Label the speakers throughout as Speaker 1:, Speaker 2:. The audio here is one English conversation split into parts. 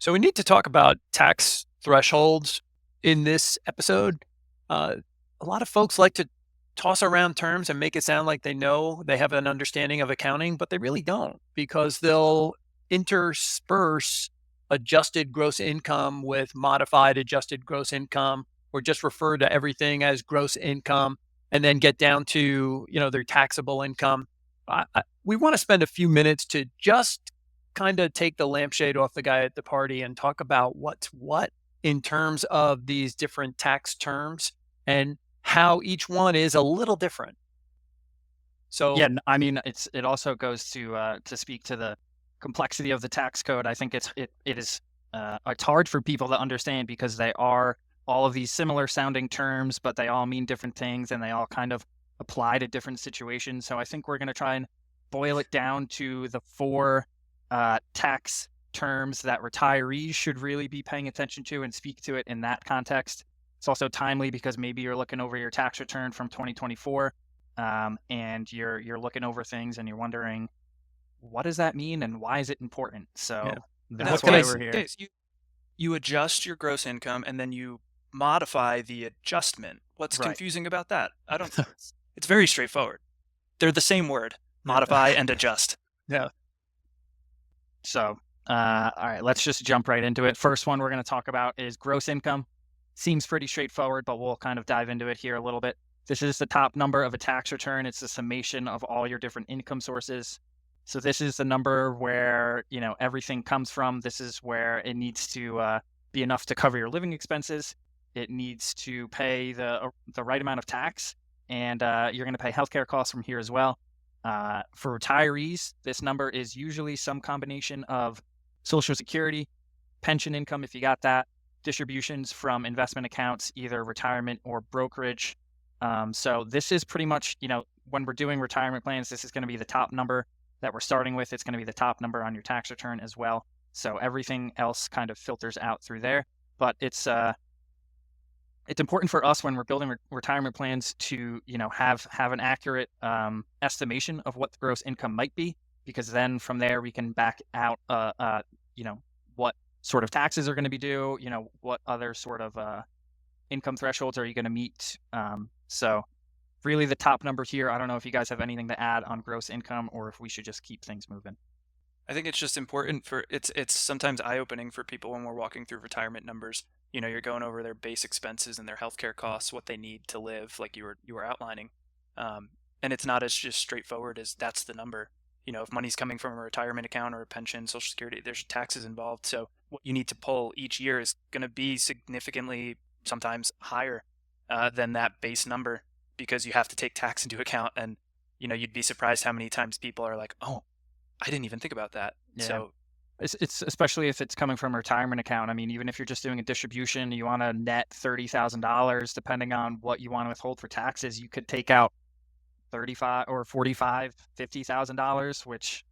Speaker 1: So we need to talk about tax thresholds in this episode. Uh, a lot of folks like to toss around terms and make it sound like they know they have an understanding of accounting, but they really don't because they'll intersperse adjusted gross income with modified adjusted gross income, or just refer to everything as gross income and then get down to, their taxable income. We want to spend a few minutes to just kind of take the lampshade off the guy at the party and talk about what's what in terms of these different tax terms and how each one is a little different. So
Speaker 2: Yeah, I mean, it also goes to speak to the complexity of the tax code. I think it's hard for people to understand because they are all of these similar sounding terms, but they all mean different things and they all kind of apply to different situations. So I think we're going to try and boil it down to the four tax terms that retirees should really be paying attention to and speak to it in that context. It's also timely because maybe you're looking over your tax return from 2024. And you're looking over things and you're wondering, what does that mean and why is it important? So that's why we're here.
Speaker 3: Okay, so you adjust your gross income and then you modify the adjustment. What's
Speaker 2: Right.
Speaker 3: confusing about that? It's very straightforward. They're the same word, modify and adjust.
Speaker 1: yeah,
Speaker 2: So, all right, let's just jump right into it. First one we're going to talk about is gross income. Seems pretty straightforward, but we'll kind of dive into it here a little bit. This is the top number of a tax return. It's the summation of all your different income sources. So this is the number where, everything comes from. This is where it needs to be enough to cover your living expenses. It needs to pay the right amount of tax, and you're going to pay healthcare costs from here as well. For retirees, this number is usually some combination of Social Security, pension income if you got that, distributions from investment accounts, either retirement or brokerage. So this is pretty much, when we're doing retirement plans, this is going to be the top number that we're starting with. It's going to be the top number on your tax return as well. So everything else kind of filters out through there. But it's important for us when we're building retirement plans to, have an accurate estimation of what the gross income might be, because then from there we can back out, what sort of taxes are going to be due, what other sort of income thresholds are you going to meet. So really the top number here. I don't know if you guys have anything to add on gross income or if we should just keep things moving.
Speaker 3: I think it's just important it's sometimes eye-opening for people when we're walking through retirement numbers. You're going over their base expenses and their healthcare costs, what they need to live, like you were outlining. And it's not as just straightforward as that's the number. If money's coming from a retirement account or a pension, Social Security, there's taxes involved. So what you need to pull each year is going to be significantly, sometimes higher than that base number, because you have to take tax into account. And you'd be surprised how many times people are like, oh, I didn't even think about that.
Speaker 2: Yeah.
Speaker 3: So
Speaker 2: it's especially if it's coming from a retirement account. I mean, even if you're just doing a distribution, you want to net $30,000, depending on what you want to withhold for taxes, you could take out 35 or 45, $50,000, which,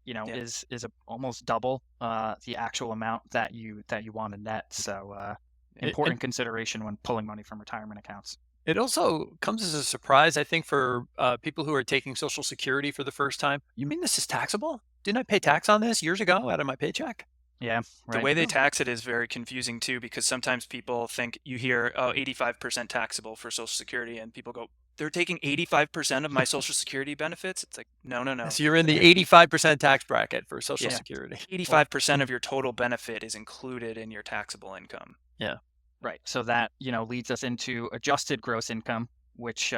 Speaker 2: is almost double the actual amount that you want to net. So important consideration when pulling money from retirement accounts.
Speaker 1: it also comes as a surprise, I think, for people who are taking Social Security for the first time. You mean this is taxable? Didn't I pay tax on this years ago out of my paycheck?
Speaker 2: Yeah,
Speaker 3: the
Speaker 2: right.
Speaker 3: way they tax it is very confusing too, because sometimes people think, you hear, oh, 85% taxable for Social Security, and people go, they're taking 85% of my Social Security benefits? It's like, no.
Speaker 1: So you're in the 85% tax bracket for Social
Speaker 3: Yeah.
Speaker 1: Security.
Speaker 3: 85% of your total benefit is included in your taxable income.
Speaker 1: Yeah.
Speaker 2: Right. So that, leads us into adjusted gross income, which,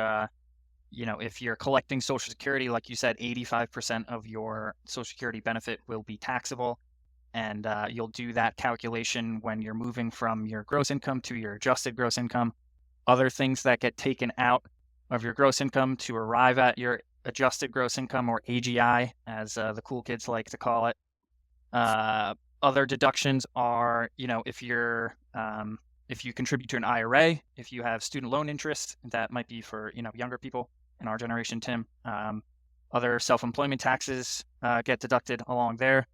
Speaker 2: if you're collecting Social Security, like you said, 85% of your Social Security benefit will be taxable. And you'll do that calculation when you're moving from your gross income to your adjusted gross income. Other things that get taken out of your gross income to arrive at your adjusted gross income, or AGI, as the cool kids like to call it. Other deductions are, if you contribute to an IRA, if you have student loan interest, that might be for, younger people in our generation, Tim. Other self-employment taxes get deducted along there.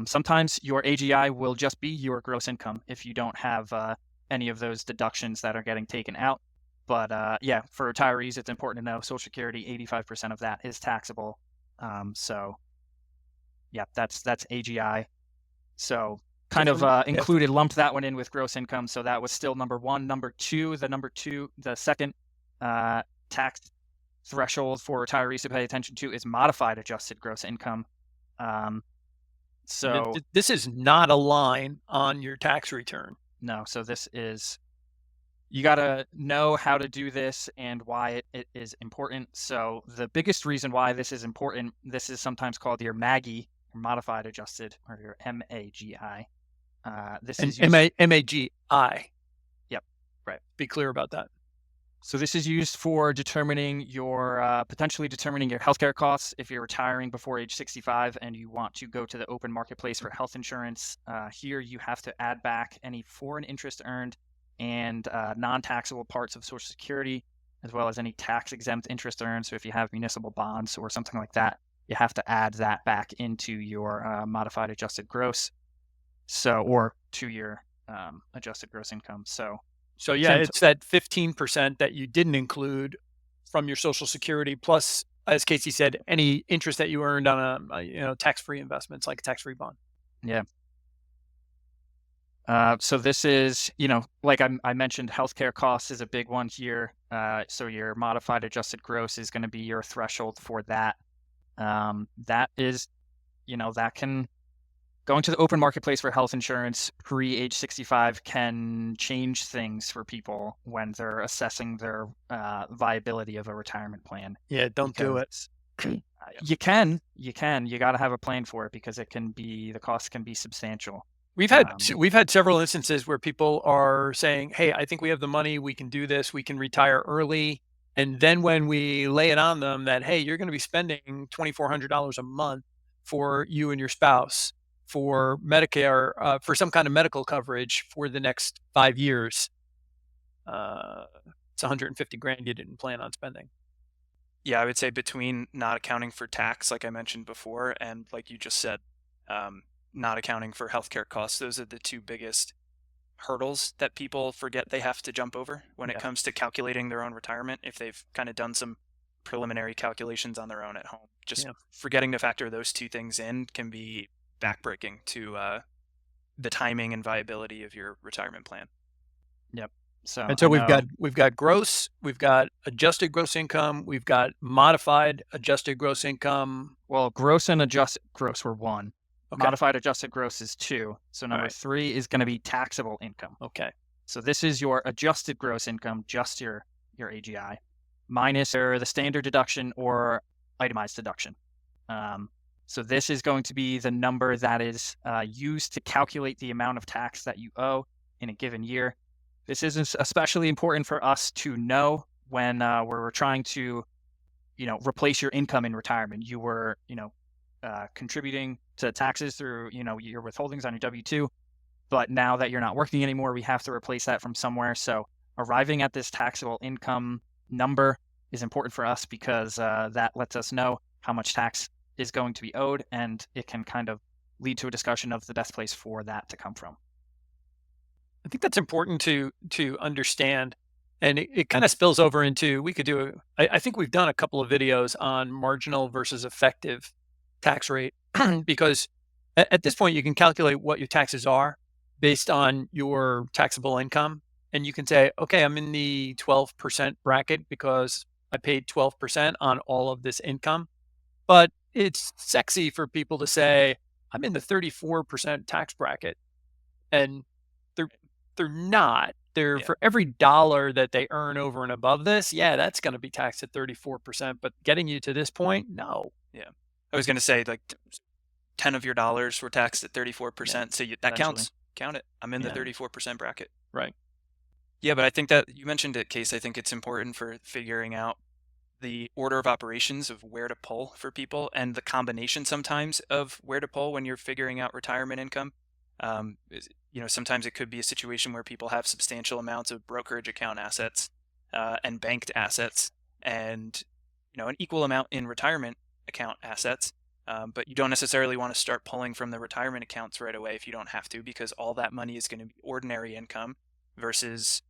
Speaker 2: Sometimes your AGI will just be your gross income if you don't have any of those deductions that are getting taken out. But for retirees, it's important to know Social Security, 85% of that is taxable. So yeah, that's AGI. So kind of
Speaker 1: yeah.
Speaker 2: included, lumped that one in with gross income. So that was still number one. The second tax threshold for retirees to pay attention to is modified adjusted gross income. So
Speaker 1: this is not a line on your tax return.
Speaker 2: no, so this is, you got to know how to do this and why it is important. So the biggest reason why this is important, this is sometimes called your MAGI, or modified adjusted, or your MAGI. This is used,
Speaker 1: MAGI.
Speaker 2: Yep, right.
Speaker 1: Be clear about that.
Speaker 2: So this is used for determining your, potentially determining your healthcare costs if you're retiring before age 65 and you want to go to the open marketplace for health insurance. Here you have to add back any foreign interest earned and non-taxable parts of Social Security, as well as any tax-exempt interest earned. So if you have municipal bonds or something like that, you have to add that back into your modified adjusted gross, or to your adjusted gross income.
Speaker 1: So yeah, it's that 15% that you didn't include from your Social Security, plus, as Casey said, any interest that you earned on a tax-free investments like a tax-free bond.
Speaker 2: Yeah. So this is, like I mentioned, healthcare costs is a big one here. So your modified adjusted gross is going to be your threshold for that. That is, that can, going to the open marketplace for health insurance pre-age 65 can change things for people when they're assessing their viability of a retirement plan.
Speaker 1: Yeah, don't do it.
Speaker 2: You got to have a plan for it because the cost can be substantial.
Speaker 1: We've had several instances where people are saying, hey, I think we have the money, we can do this, we can retire early. And then when we lay it on them that, hey, you're going to be spending $2,400 a month for you and your spouse for Medicare, for some kind of medical coverage for the next 5 years, it's 150 grand you didn't plan on spending.
Speaker 3: Yeah, I would say between not accounting for tax, like I mentioned before, and like you just said, not accounting for healthcare costs, those are the two biggest hurdles that people forget they have to jump over when it comes to calculating their own retirement. If they've kind of done some preliminary calculations on their own at home, just forgetting to factor those two things in can be backbreaking to the timing and viability of your retirement plan.
Speaker 2: Yep.
Speaker 1: So we've got gross, we've got adjusted gross income, we've got modified adjusted gross income.
Speaker 2: Well, gross and adjusted gross were one.
Speaker 1: Okay.
Speaker 2: Modified adjusted gross is two. So number three is going to be taxable income.
Speaker 1: Okay.
Speaker 2: So this is your adjusted gross income, just your AGI, minus the standard deduction or itemized deduction. So this is going to be the number that is used to calculate the amount of tax that you owe in a given year. This is especially important for us to know when we're trying to, replace your income in retirement. You were, contributing to taxes through, your withholdings on your W-2, but now that you're not working anymore, we have to replace that from somewhere. So arriving at this taxable income number is important for us because that lets us know how much tax is going to be owed, and it can kind of lead to a discussion of the best place for that to come from.
Speaker 1: I think that's important to understand, and it kind of spills over into, I think we've done a couple of videos on marginal versus effective tax rate because at this point you can calculate what your taxes are based on your taxable income, and you can say, okay, I'm in the 12% bracket because I paid 12% on all of this income. But it's sexy for people to say, I'm in the 34% tax bracket. And they're not. For every dollar that they earn over and above this, that's going to be taxed at 34%. But getting you to this point, no.
Speaker 3: Yeah. I was going to say, like, 10 of your dollars were taxed at 34%. So that counts. Count it. I'm in the 34% bracket.
Speaker 1: Right.
Speaker 3: Yeah, but I think that you mentioned it, Case. I think it's important for figuring out the order of operations of where to pull for people and the combination sometimes of where to pull when you're figuring out retirement income. Sometimes it could be a situation where people have substantial amounts of brokerage account assets and banked assets and, an equal amount in retirement account assets. But you don't necessarily want to start pulling from the retirement accounts right away if you don't have to, because all that money is going to be ordinary income versus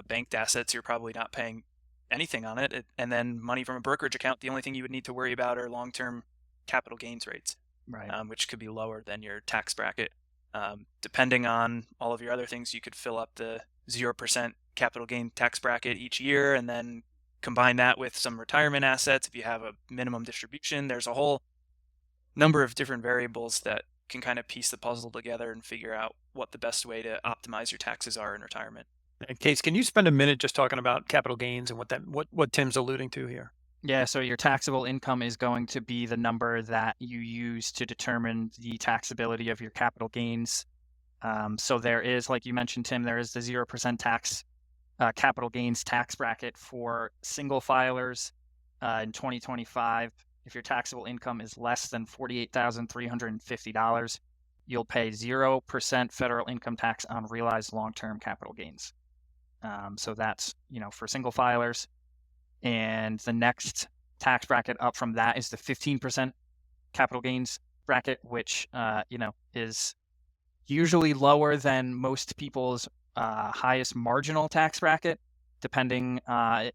Speaker 3: banked assets. You're probably not paying anything on it. And then money from a brokerage account, the only thing you would need to worry about are long-term capital gains rates,
Speaker 2: right?
Speaker 3: Which could be lower than your tax bracket. Depending on all of your other things, you could fill up the 0% capital gain tax bracket each year and then combine that with some retirement assets. If you have a minimum distribution, there's a whole number of different variables that can kind of piece the puzzle together and figure out what the best way to optimize your taxes are in retirement.
Speaker 1: Case, can you spend a minute just talking about capital gains and what Tim's alluding to here?
Speaker 2: Yeah, so your taxable income is going to be the number that you use to determine the taxability of your capital gains. So there is, like you mentioned, Tim, there is the 0% tax capital gains tax bracket for single filers in 2025. If your taxable income is less than $48,350, you'll pay 0% federal income tax on realized long-term capital gains. So that's, for single filers. And the next tax bracket up from that is the 15% capital gains bracket, which, is usually lower than most people's highest marginal tax bracket, depending,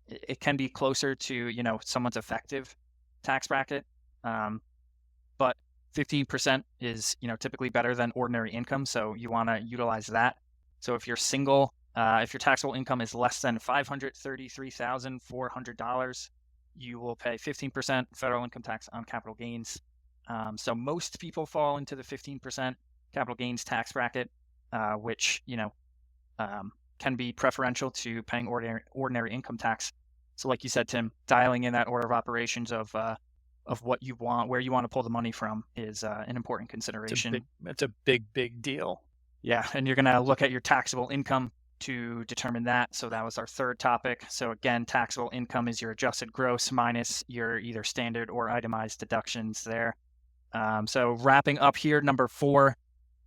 Speaker 2: it can be closer to, someone's effective tax bracket. But 15% is, typically better than ordinary income. So you want to utilize that. So if you're single, if your taxable income is less than $533,400, you will pay 15% federal income tax on capital gains. So most people fall into the 15% capital gains tax bracket, which can be preferential to paying ordinary income tax. So, like you said, Tim, dialing in that order of operations of what you want, where you want to pull the money from, is an important consideration.
Speaker 1: It's a big deal.
Speaker 2: Yeah, and you're going to look at your taxable income to determine that. So that was our third topic. So again, taxable income is your adjusted gross minus your either standard or itemized deductions there. So wrapping up here, number 4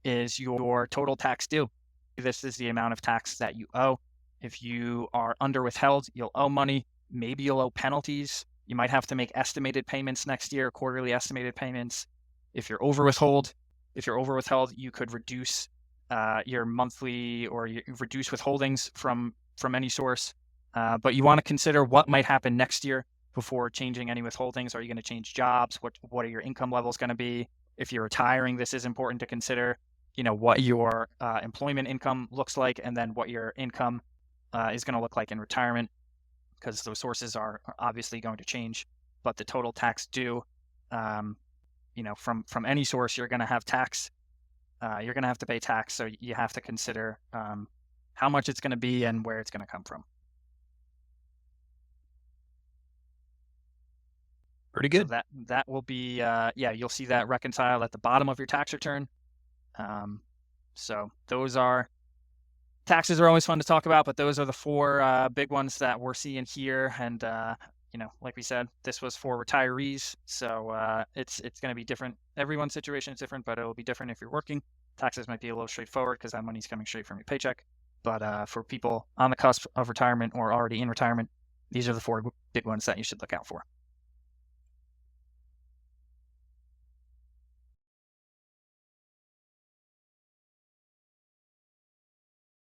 Speaker 2: is your total tax due. This is the amount of tax that you owe. If you are under withheld, you'll owe money. Maybe you'll owe penalties. You might have to make estimated payments next year, quarterly estimated payments. If you're over withheld, you could reduce your monthly, or you reduce withholdings from any source. But you want to consider what might happen next year before changing any withholdings. Are you going to change jobs? What are your income levels going to be? If you're retiring, this is important to consider, what your employment income looks like, and then what your income is going to look like in retirement, because those sources are obviously going to change. But the total tax due, from any source, you're going to have tax. You're going to have to pay tax, so you have to consider how much it's going to be and where it's going to come from.
Speaker 1: Pretty good.
Speaker 2: So that will be, you'll see that reconciled at the bottom of your tax return. So those are, taxes are always fun to talk about, but those are the 4 big ones that we're seeing here. And, like we said, this was for retirees. So it's going to be different. Everyone's situation is different, but it'll be different if you're working. Taxes might be a little straightforward because that money's coming straight from your paycheck. But for people on the cusp of retirement or already in retirement, these are the 4 big ones that you should look out for.